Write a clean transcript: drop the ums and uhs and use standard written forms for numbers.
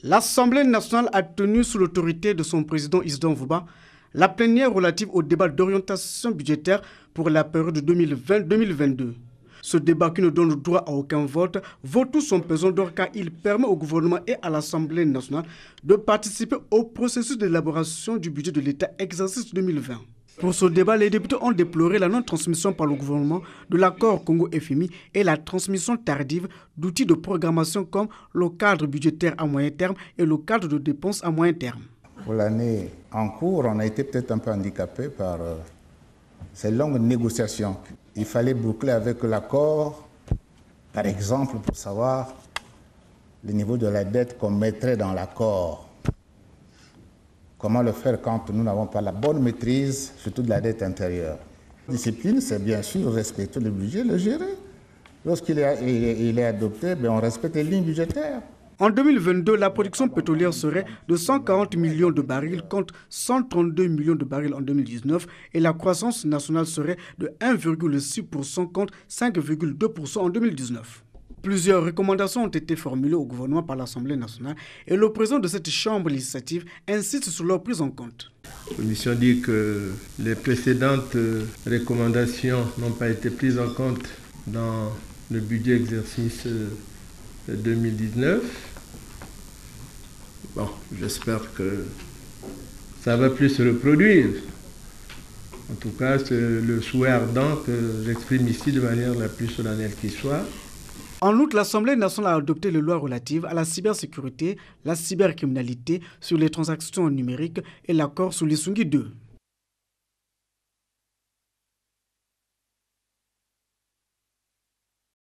L'Assemblée nationale a tenu sous l'autorité de son président Isidore Vouba la plénière relative au débat d'orientation budgétaire pour la période 2020-2022. Ce débat qui ne donne droit à aucun vote vaut tout son pesant d'or car il permet au gouvernement et à l'Assemblée nationale de participer au processus d'élaboration du budget de l'État exercice 2020. Pour ce débat, les députés ont déploré la non-transmission par le gouvernement de l'accord Congo-FMI et la transmission tardive d'outils de programmation comme le cadre budgétaire à moyen terme et le cadre de dépenses à moyen terme. Pour l'année en cours, on a été peut-être un peu handicapé par ces longues négociations. Il fallait boucler avec l'accord, par exemple, pour savoir le niveau de la dette qu'on mettrait dans l'accord. Comment le faire quand nous n'avons pas la bonne maîtrise, surtout de la dette intérieure. La discipline, c'est bien sûr respecter le budget, le gérer. Lorsqu'il est adopté, on respecte les lignes budgétaires. En 2022, la production pétrolière serait de 140 millions de barils contre 132 millions de barils en 2019 et la croissance nationale serait de 1,6% contre 5,2% en 2019. Plusieurs recommandations ont été formulées au gouvernement par l'Assemblée nationale et le président de cette chambre législative insiste sur leur prise en compte. La Commission dit que les précédentes recommandations n'ont pas été prises en compte dans le budget exercice 2019. Bon, j'espère que ça va plus se reproduire. En tout cas, c'est le souhait ardent que j'exprime ici de manière la plus solennelle qui soit. En outre, l'Assemblée nationale a adopté les lois relatives à la cybersécurité, la cybercriminalité sur les transactions numériques et l'accord sur les Sungui 2.